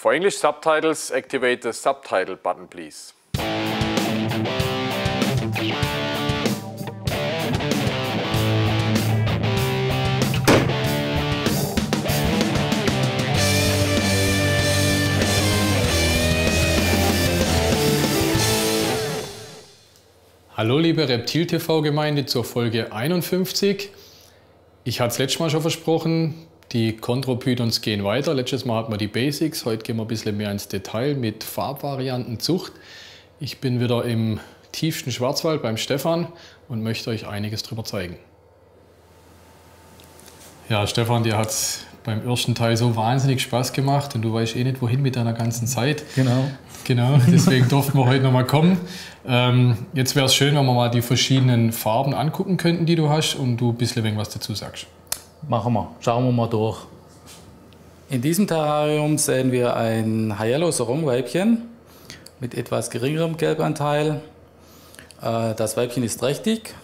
For English subtitles, activate the subtitle button, please. Hallo liebe Reptil-TV-Gemeinde zur Folge 51. Ich hatte es letztes Mal schon versprochen, die Chondropythons gehen weiter. Letztes Mal hatten wir die Basics, heute gehen wir ein bisschen mehr ins Detail mit Farbvarianten, Zucht. Ich bin wieder im tiefsten Schwarzwald beim Stefan und möchte euch einiges darüber zeigen. Ja Stefan, dir hat es beim ersten Teil so wahnsinnig Spaß gemacht und du weißt eh nicht wohin mit deiner ganzen Zeit. Genau, deswegen durften wir heute noch mal kommen. Jetzt wäre es schön, wenn wir mal die verschiedenen Farben angucken könnten, die du hast und du ein bisschen was dazu sagst. Machen wir, schauen wir mal durch. In diesem Terrarium sehen wir ein Haiello-Sorong-Weibchen mit etwas geringerem Gelbanteil. Das Weibchen ist trächtig,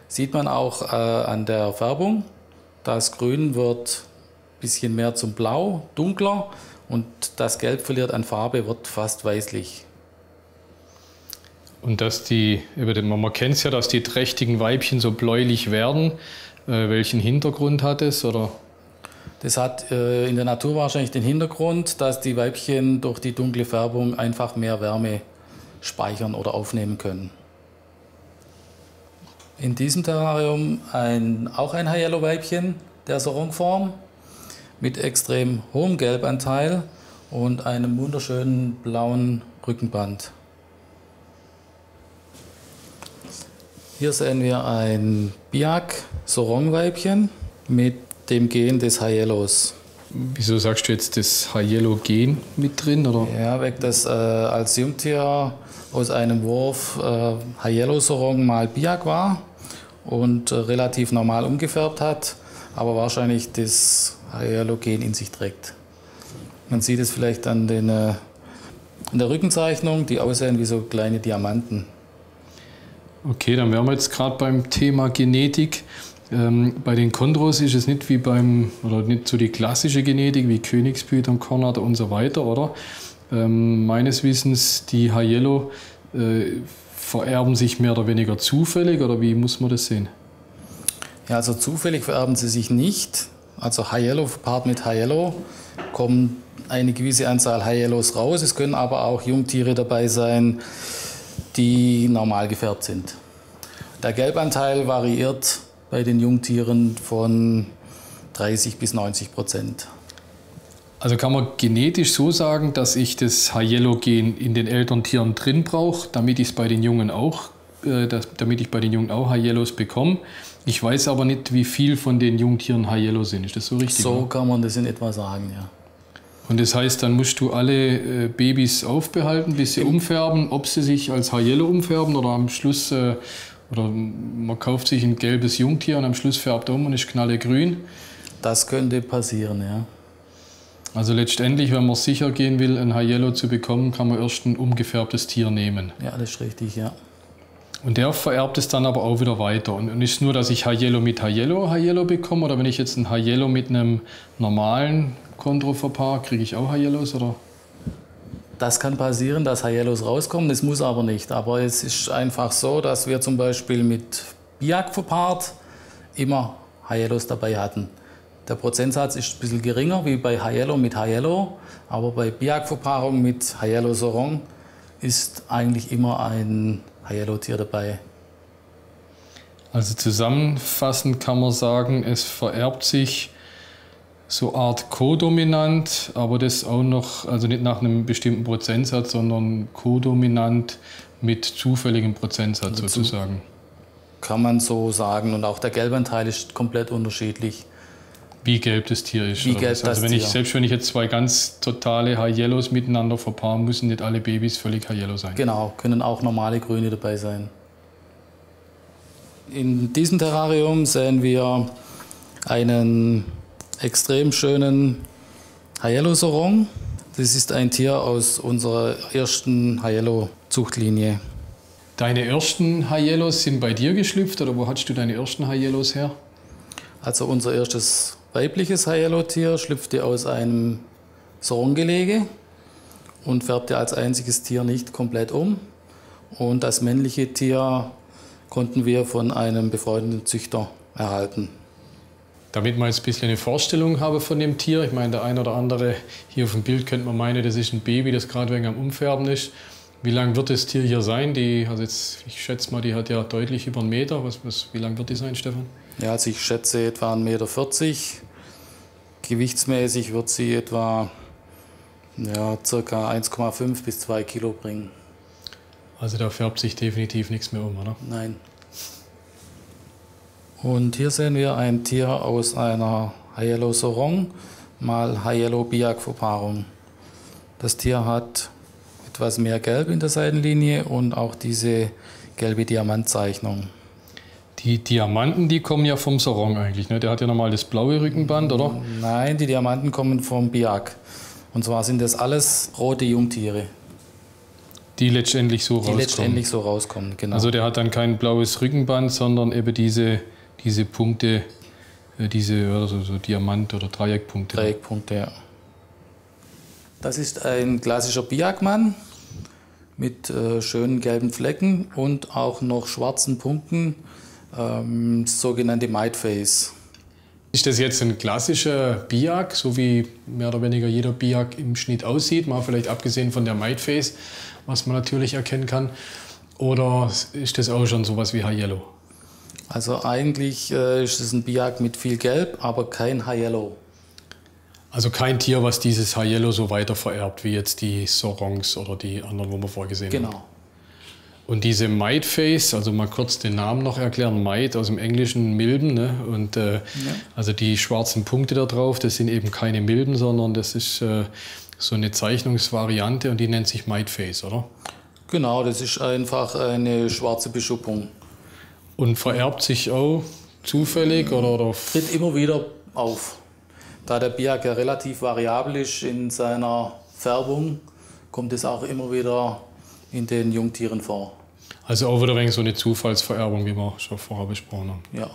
sieht man auch an der Färbung. Das Grün wird ein bisschen mehr zum Blau, dunkler, und das Gelb verliert an Farbe, wird fast weißlich. Und man kennt es ja, dass die trächtigen Weibchen so bläulich werden. Welchen Hintergrund hat es? Oder? Das hat in der Natur wahrscheinlich den Hintergrund, dass die Weibchen durch die dunkle Färbung einfach mehr Wärme speichern oder aufnehmen können. In diesem Terrarium auch ein Haiello-Weibchen der Sorong-Form mit extrem hohem Gelbanteil und einem wunderschönen blauen Rückenband. Hier sehen wir ein Biak-Sorong-Weibchen mit dem Gen des Haiellos. Wieso sagst du jetzt das Haiello-Gen mit drin? Oder? Ja, weil das als Jungtier aus einem Wurf Haiello-Sorong mal Biak war und relativ normal umgefärbt hat, aber wahrscheinlich das Haiello-Gen in sich trägt. Man sieht es vielleicht an der Rückenzeichnung, die aussehen wie so kleine Diamanten. Okay, dann wären wir jetzt gerade beim Thema Genetik. Bei den Chondros ist es nicht nicht so die klassische Genetik wie Königspython, Kornater und so weiter, oder? Meines Wissens, die Haiello vererben sich mehr oder weniger zufällig, oder wie muss man das sehen? Ja, also zufällig vererben sie sich nicht. Also Haiello verpaart mit Haiello kommen eine gewisse Anzahl Haiellos raus. Es können aber auch Jungtiere dabei sein, die normal gefärbt sind. Der Gelbanteil variiert bei den Jungtieren von 30 bis 90%. Also kann man genetisch so sagen, dass ich das Haiello-Gen in den Elterntieren drin brauche, damit ich bei den Jungen auch Haiellos bekomme. Ich weiß aber nicht, wie viel von den Jungtieren Haiello sind. Ist das so richtig? So kann man das in etwa sagen, ja. Und das heißt, dann musst du alle Babys aufbehalten, bis sie umfärben, ob sie sich als Haiello umfärben oder am Schluss, oder man kauft sich ein gelbes Jungtier und am Schluss färbt er und ist knallegrün. Das könnte passieren, ja. Also letztendlich, wenn man sicher gehen will, ein Haiello zu bekommen, kann man erst ein umgefärbtes Tier nehmen. Ja, das ist richtig, ja. Und der vererbt es dann aber auch wieder weiter. Und ist nur, dass ich Haiello mit Haiello bekomme, oder wenn ich jetzt ein Haiello mit einem normalen Chondro verpaare, kriege ich auch Haiellos, oder? Das kann passieren, dass Haiellos rauskommen, das muss aber nicht. Aber es ist einfach so, dass wir zum Beispiel mit Biak verpaart immer Haiellos dabei hatten. Der Prozentsatz ist ein bisschen geringer wie bei Haiello mit Haiello, aber bei Biak-Verpaarung mit Haiello-Sorong ist eigentlich immer ein Haiello-Tier dabei. Also zusammenfassend kann man sagen, es vererbt sich so Art kodominant, aber das auch noch, also nicht nach einem bestimmten Prozentsatz, sondern kodominant mit zufälligem Prozentsatz also sozusagen. Kann man so sagen, und auch der Gelbanteil ist komplett unterschiedlich. Wie gelb das Tier ist. Wie gelb also selbst wenn ich jetzt zwei ganz totale Haiellos miteinander verpaare, müssen nicht alle Babys völlig Haiello sein. Genau, können auch normale Grüne dabei sein. In diesem Terrarium sehen wir einen extrem schönen Haiello-Sorong. Das ist ein Tier aus unserer ersten Haiello-Zuchtlinie. Deine ersten Haiellos sind bei dir geschlüpft, oder wo hattest du deine ersten Haiellos her? Also unser erstes weibliches Haiello-Tier schlüpfte aus einem Soronggelege und färbt ja als einziges Tier nicht komplett um. Und das männliche Tier konnten wir von einem befreundeten Züchter erhalten. Damit man jetzt ein bisschen eine Vorstellung habe von dem Tier, ich meine, der ein oder andere hier auf dem Bild könnte man meinen, das ist ein Baby, das gerade wegen am Umfärben ist. Wie lang wird das Tier hier sein? Also jetzt, ich schätze mal, die hat ja deutlich über 1 Meter. Wie lang wird die sein, Stefan? Ja, also ich schätze etwa 1,40 Meter. Gewichtsmäßig wird sie etwa ja, ca. 1,5 bis 2 Kilo bringen. Also da färbt sich definitiv nichts mehr um, oder? Nein. Und hier sehen wir ein Tier aus einer High-Yellow Sorong mal High-Yellow Biak-Verpaarung. Das Tier hat etwas mehr Gelb in der Seitenlinie und auch diese gelbe Diamantzeichnung. Die Diamanten, die kommen ja vom Sorong eigentlich, ne? Der hat ja normal das blaue Rückenband, oder? Nein, die Diamanten kommen vom Biak. Und zwar sind das alles rote Jungtiere. Die letztendlich so rauskommen, genau. Also der hat dann kein blaues Rückenband, sondern eben diese Punkte, so Diamant- oder Dreieckpunkte. Dreieckpunkte, ja. Das ist ein klassischer Biakmann mit schönen gelben Flecken und auch noch schwarzen Punkten, sogenannte Mite-Face. Ist das jetzt ein klassischer Biak, so wie mehr oder weniger jeder Biak im Schnitt aussieht, mal vielleicht abgesehen von der Mite-Face, was man natürlich erkennen kann, oder ist das auch schon sowas wie High-Yellow? Also eigentlich ist es ein Biak mit viel Gelb, aber kein High-Yellow. Also kein Tier, was dieses High-Yellow so weiter vererbt, wie jetzt die Sorongs oder die anderen, wo wir vorgesehen haben. Genau. Und diese Mite-Face, also mal kurz den Namen noch erklären, Mite aus dem Englischen Milben, ne? Und also die schwarzen Punkte da drauf, das sind eben keine Milben, sondern das ist so eine Zeichnungsvariante und die nennt sich Mite-Face, oder? Genau, das ist einfach eine schwarze Beschuppung. Und vererbt sich auch zufällig oder? Tritt immer wieder auf. Da der Biak ja relativ variabel ist in seiner Färbung, kommt es auch immer wieder in den Jungtieren vor. Also auch wieder wegen so eine Zufallsvererbung, wie wir schon vorher besprochen haben. Ja.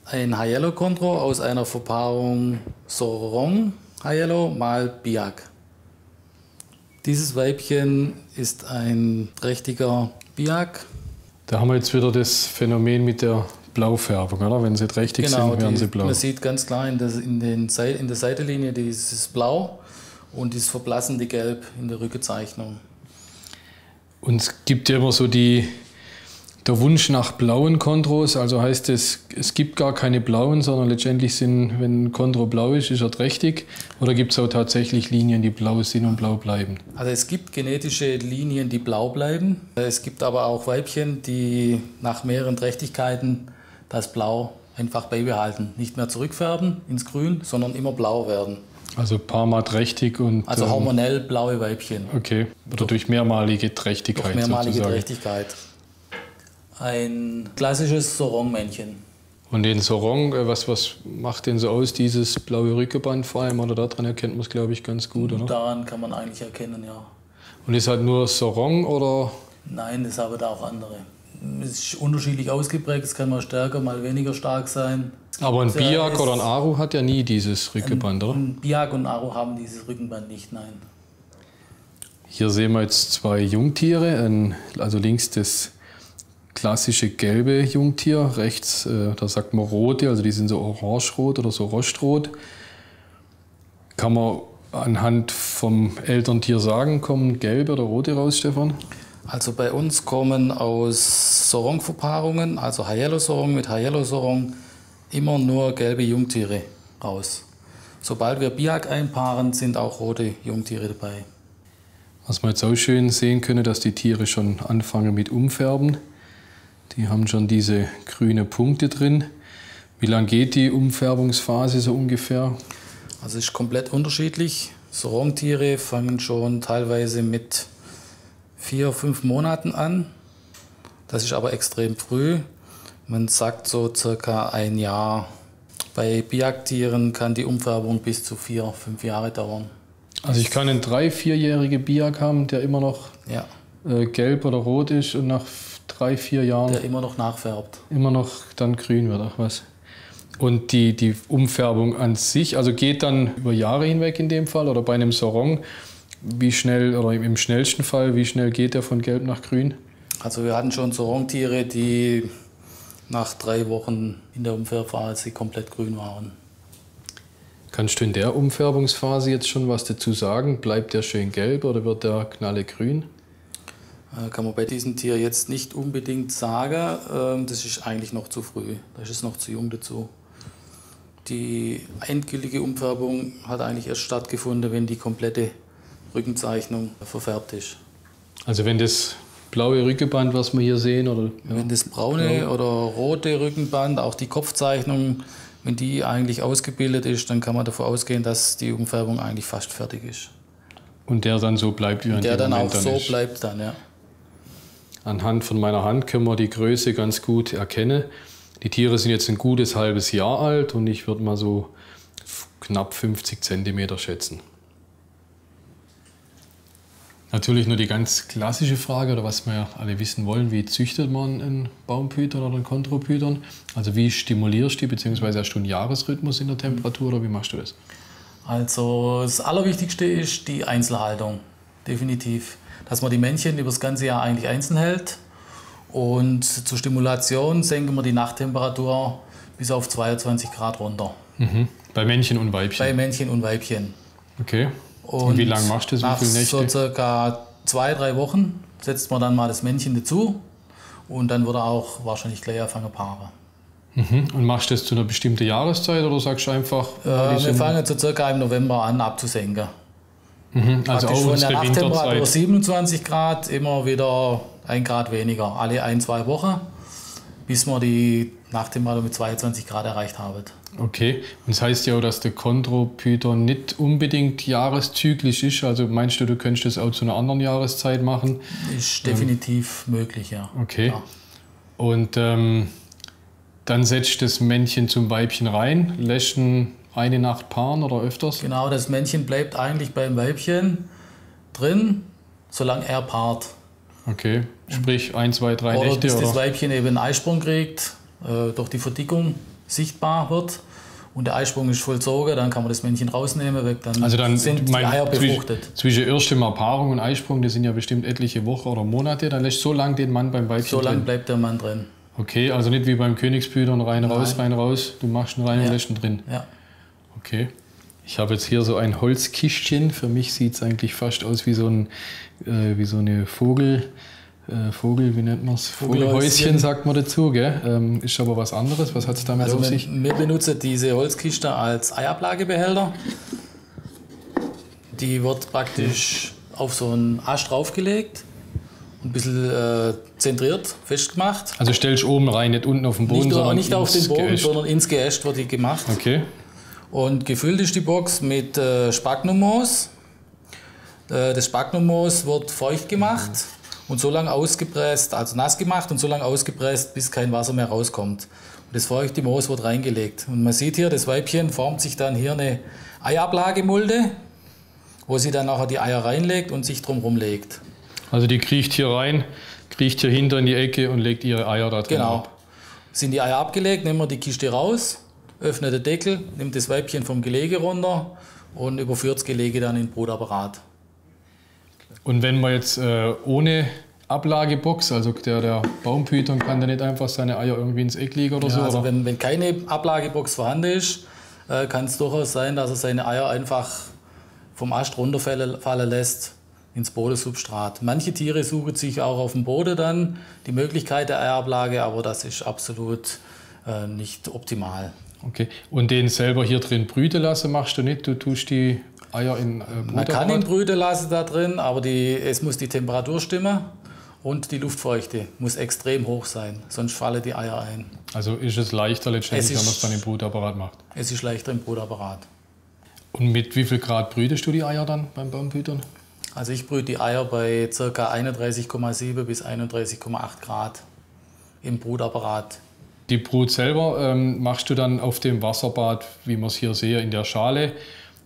Ein High-Yellow Chondro aus einer Verpaarung Sorong High-Yellow mal Biak. Dieses Weibchen ist ein trächtiger Biak. Da haben wir jetzt wieder das Phänomen mit der Blaufärbung, oder? Wenn sie trächtig sind, werden sie blau. Man sieht ganz klar in der Seitenlinie dieses Blau und dieses verblassende Gelb in der Rückenzeichnung. Und es gibt ja immer so der Wunsch nach blauen Chondros, also heißt es gibt gar keine blauen, sondern letztendlich wenn ein Chondro blau ist, ist er trächtig. Oder gibt es auch tatsächlich Linien, die blau sind und blau bleiben? Also es gibt genetische Linien, die blau bleiben. Es gibt aber auch Weibchen, die nach mehreren Trächtigkeiten das Blau einfach beibehalten. Nicht mehr zurückfärben ins Grün, sondern immer blau werden. Also ein paar Mal trächtig und... Also hormonell blaue Weibchen. Okay, oder durch mehrmalige Trächtigkeit durch mehrmalige sozusagen. Trächtigkeit. Ein klassisches Sorong-Männchen. Und den Sorong, was macht den so aus, dieses blaue Rückenband vor allem? Oder daran erkennt man es, glaube ich, ganz gut, oder? Daran kann man eigentlich erkennen, ja. Und ist halt nur Sorong, oder? Nein, das haben da auch andere. Es ist unterschiedlich ausgeprägt, es kann mal stärker, mal weniger stark sein. Aber ein Biak oder ein Aru hat ja nie dieses Rückenband, oder? Ein Biak und ein Aru haben dieses Rückenband nicht, nein. Hier sehen wir jetzt 2 Jungtiere, also links das klassische gelbe Jungtier, rechts, da sagt man rote, also die sind so orangerot oder so rostrot. Kann man anhand vom Elterntier sagen, kommen gelbe oder rote raus, Stefan? Also bei uns kommen aus Sorong-Verpaarungen, also High-Yellow Sorong mit High-Yellow Sorong, immer nur gelbe Jungtiere raus. Sobald wir Biak einpaaren, sind auch rote Jungtiere dabei. Was man jetzt auch schön sehen können, dass die Tiere schon anfangen mit Umfärben. Die haben schon diese grünen Punkte drin. Wie lange geht die Umfärbungsphase so ungefähr? Also es ist komplett unterschiedlich. Sorong-Tiere fangen schon teilweise mit 4, 5 Monaten an. Das ist aber extrem früh. Man sagt so circa 1 Jahr. Bei Biak-Tieren kann die Umfärbung bis zu 4, 5 Jahre dauern. Also ich kann einen 3-, 4-jährigen Biak haben, der immer noch gelb oder rot ist und nach 3, 4 Jahren der immer noch nachfärbt. immer noch dann grün wird. Ach was. Und die Umfärbung an sich, also geht dann über Jahre hinweg in dem Fall oder bei einem Sarong, wie schnell oder im schnellsten Fall, wie schnell geht der von Gelb nach Grün? Also wir hatten schon Sarongtiere, die nach 3 Wochen in der Umfärbphase komplett grün waren. Kannst du in der Umfärbungsphase jetzt schon was dazu sagen? Bleibt der schön gelb oder wird der knallegrün? Kann man bei diesem Tier jetzt nicht unbedingt sagen. Das ist eigentlich noch zu früh. Da ist es noch zu jung dazu. Die endgültige Umfärbung hat eigentlich erst stattgefunden, wenn die komplette Rückenzeichnung verfärbt ist. Also wenn das blaue Rückenband, was wir hier sehen, oder? Ja. Wenn das braune oder rote Rückenband, auch die Kopfzeichnung, wenn die eigentlich ausgebildet ist, dann kann man davon ausgehen, dass die Umfärbung eigentlich fast fertig ist. Und der dann so bleibt, wie er in der dem dann Moment auch so ist. bleibt dann, ja. Anhand von meiner Hand können wir die Größe ganz gut erkennen. Die Tiere sind jetzt ein gutes halbes Jahr alt und ich würde mal so knapp 50 cm schätzen. Natürlich nur die ganz klassische Frage, oder was wir ja alle wissen wollen, wie züchtet man einen Baumpython oder einen Chondropython? Also wie stimulierst du die, beziehungsweise hast du einen Jahresrhythmus in der Temperatur oder wie machst du das? Also das Allerwichtigste ist die Einzelhaltung, definitiv. Dass man die Männchen über das ganze Jahr eigentlich einzeln hält. Und zur Stimulation senken wir die Nachttemperatur bis auf 22 Grad runter. Mhm. Bei Männchen und Weibchen? Bei Männchen und Weibchen. Okay. Und wie lange machst du das? Nach wie viele Nächte? so circa 2-3 Wochen setzt man dann mal das Männchen dazu. Und dann wird er auch wahrscheinlich gleich anfangen Paare. Mhm. Und machst du das zu einer bestimmten Jahreszeit oder sagst du einfach... wir fangen so circa im November an abzusenken. Mhm. Also auch von der unsere Nachttemperatur Winterzeit. 27 Grad immer wieder 1 Grad weniger, alle 1-2 Wochen, bis wir die Nachttemperatur mit 22 Grad erreicht haben. Okay, und das heißt ja auch, dass der Chondropython nicht unbedingt jahreszyklisch ist. Also meinst du, du könntest das auch zu einer anderen Jahreszeit machen? Ist definitiv möglich, ja. Okay. Ja. Und dann setzt das Männchen zum Weibchen rein, lässt ihn eine Nacht paaren oder öfters? Genau, das Männchen bleibt eigentlich beim Weibchen drin, solange er paart. Okay, sprich 1, 2, 3 Oder Nächte? bis das Oder? Weibchen eben einen Eisprung kriegt, durch die Verdickung sichtbar wird und der Eisprung ist vollzogen, dann kann man das Männchen rausnehmen, weg, dann, Also dann sind die Eier befruchtet. Zwischen erstem Mal Paarung und Eisprung, das sind ja bestimmt etliche Wochen oder Monate, dann lässt so lange den Mann beim Weibchen So lange drin. bleibt der Mann drin. Okay, also nicht wie beim Königspython rein, raus, rein, raus, du machst ihn rein und lässt ihn drin. Ja. Okay. Ich habe jetzt hier so ein Holzkistchen. Für mich sieht es eigentlich fast aus wie so eine wie nennt man es? Vogelhäuschen sagt man dazu, gell? Ist aber was anderes. Was hat es damit auf sich? Wir benutzen diese Holzkiste als Eiablagebehälter. Die wird praktisch auf so einen Ast draufgelegt, ein bisschen zentriert, festgemacht. Also stellst du oben rein, nicht unten auf dem Boden, sondern Nicht auf den ins Boden, Geäst. sondern ins Geäst wird die gemacht. Okay. Und gefüllt ist die Box mit Sphagnummoos. Das Sphagnummoos wird feucht gemacht und so lange ausgepresst, also nass gemacht und so lange ausgepresst, bis kein Wasser mehr rauskommt. Und das feuchte Moos wird reingelegt. Und man sieht hier, das Weibchen formt sich dann hier eine Eiablagemulde, wo sie dann nachher die Eier reinlegt und sich drumherum legt. Also die kriecht hier rein, kriecht hier hinter in die Ecke und legt ihre Eier da drin Genau. ab. Sind die Eier abgelegt, nehmen wir die Kiste raus, öffnet den Deckel, nimmt das Weibchen vom Gelege runter und überführt das Gelege dann in den Brutapparat. Und wenn man jetzt ohne Ablagebox, also der Baumpython kann da nicht einfach seine Eier irgendwie ins Eck legen oder Ja, so? also oder? wenn keine Ablagebox vorhanden ist, kann es durchaus sein, dass er seine Eier einfach vom Ast runterfallen lässt ins Bodensubstrat. Manche Tiere suchen sich auch auf dem Boden dann die Möglichkeit der Eiablage, aber das ist absolut nicht optimal. Okay. Und den selber hier drin brüten lassen machst du nicht? Du tust die Eier in Man kann ihn brüten lassen da drin, aber es muss die Temperatur stimmen und die Luftfeuchte muss extrem hoch sein, sonst fallen die Eier ein. Also ist es leichter letztendlich, wenn man es dann im Brutapparat macht? Es ist leichter im Brutapparat. Und mit wie viel Grad brütest du die Eier dann beim Baumpython? Also ich brüte die Eier bei ca. 31,7 bis 31,8 Grad im Brutapparat. Die Brut selber machst du dann auf dem Wasserbad, wie man es hier sehe, in der Schale.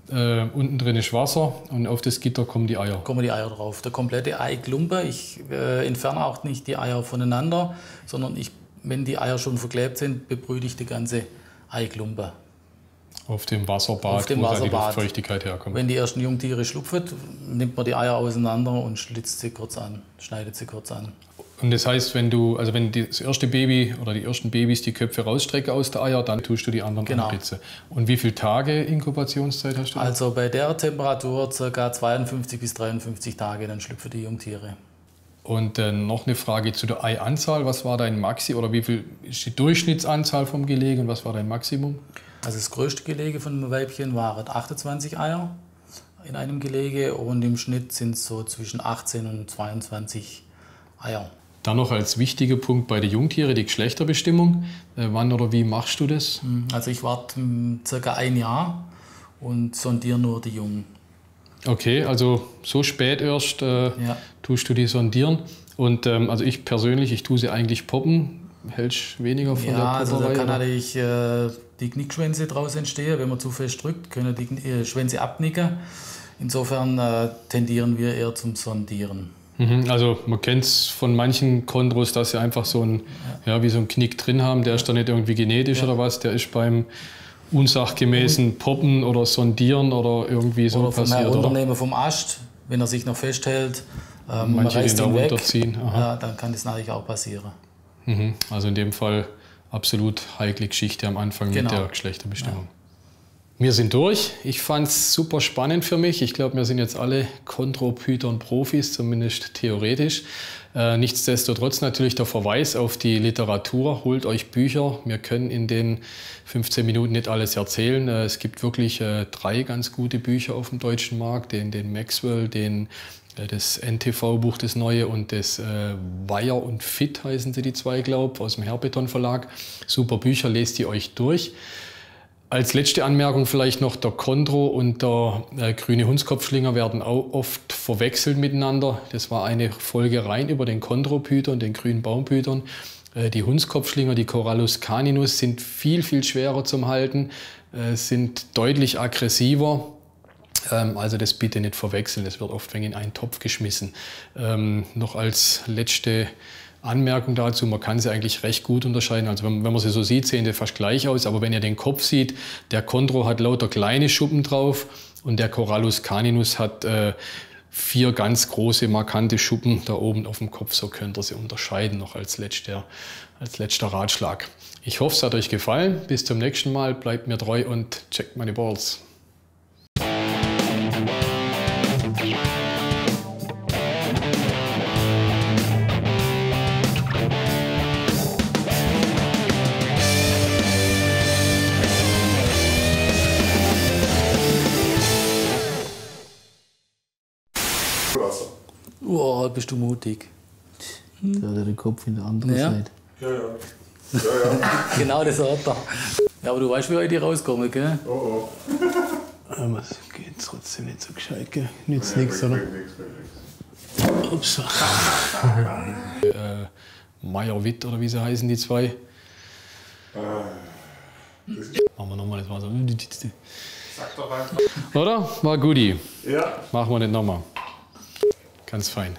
Unten drin ist Wasser und auf das Gitter kommen die Eier. Kommen die Eier drauf. Der komplette Eiklumpe, ich entferne auch nicht die Eier voneinander, sondern wenn die Eier schon verklebt sind, bebrüte ich die ganze Eiklumpen. Auf dem Wasserbad, wo da die Luftfeuchtigkeit herkommt. Wenn die ersten Jungtiere schlüpfen, nimmt man die Eier auseinander und schlitzt sie kurz an, schneidet sie kurz an. Und das heißt, wenn das erste Baby oder die ersten Babys die Köpfe rausstrecken aus der Eier, dann tust du die anderen anblitzen. Und wie viele Tage Inkubationszeit hast du? Also bei der Temperatur ca. 52 bis 53 Tage, dann schlüpfen die Jungtiere. Und noch eine Frage zu der Eianzahl. Was war dein Maxi oder wie viel ist die Durchschnittsanzahl vom Gelege und was war dein Maximum? Also das größte Gelege von einem Weibchen waren 28 Eier in einem Gelege und im Schnitt sind es so zwischen 18 und 22 Eier. Dann noch als wichtiger Punkt bei den Jungtieren die Geschlechterbestimmung. Wann oder wie machst du das? Also ich warte ca. ein Jahr und sondiere nur die Jungen. Okay, also so spät erst tust du die sondieren. Und also ich persönlich, ich tue sie eigentlich poppen. Hältst weniger von der Popperei? Also da kann natürlich die Knickschwänze draus entstehen. Wenn man zu fest drückt, können die Schwänze abnicken. Insofern tendieren wir eher zum Sondieren. Also man kennt es von manchen Chondros, dass sie einfach so ein, wie so einen Knick drin haben. Der ist dann nicht irgendwie genetisch oder was. Der ist beim unsachgemäßen Poppen oder Sondieren oder irgendwie so passiert. Oder vom Herunternehmen vom Ast, wenn er sich noch festhält, man reißt ihn weg, dann kann das natürlich auch passieren. Also in dem Fall absolut heikle Geschichte am Anfang mit der Geschlechterbestimmung. Ja. Wir sind durch. Ich fand es super spannend für mich. Ich glaube, wir sind jetzt alle Chondropython-Profis, zumindest theoretisch. Nichtsdestotrotz natürlich der Verweis auf die Literatur. Holt euch Bücher. Wir können in den 15 Minuten nicht alles erzählen. Es gibt wirklich 3 ganz gute Bücher auf dem deutschen Markt. Den Maxwell, das NTV-Buch, das neue, und das Wire und Fit heißen sie, die 2, glaube ich, aus dem Herbeton Verlag. Super Bücher, lest ihr euch durch. Als letzte Anmerkung vielleicht noch, der Chondro und der grüne Hundskopfschlinger werden auch oft verwechselt miteinander. Das war eine Folge rein über den Chondropython, den grünen Baumpython. Die Hundskopfschlinger, die Corallus caninus, sind viel, viel schwerer zum Halten, sind deutlich aggressiver. Also das bitte nicht verwechseln, das wird oft in einen Topf geschmissen. Noch als letzte Anmerkung dazu, man kann sie eigentlich recht gut unterscheiden. Also wenn man sie so sieht, sehen die fast gleich aus. Aber wenn ihr den Kopf sieht, der Chondro hat lauter kleine Schuppen drauf und der Corallus caninus hat 4 ganz große, markante Schuppen da oben auf dem Kopf. So könnt ihr sie unterscheiden, noch als letzter Ratschlag. Ich hoffe, es hat euch gefallen. Bis zum nächsten Mal. Bleibt mir treu und checkt meine Balls. Oh, bist du mutig. Da hat er den Kopf in der anderen Seite. Ja. Genau das hat er. Ja, aber du weißt, wie heute rauskommen, gell? Oh. Aber es geht trotzdem nicht so gescheit, gell? Nützt nichts, oder? Ups. Meyer-Witt oder wie sie heißen, die 2. Machen wir nochmal, das war so. Sag doch einfach. Oder? War guti. Ja. Machen wir nicht nochmal. Ganz fein.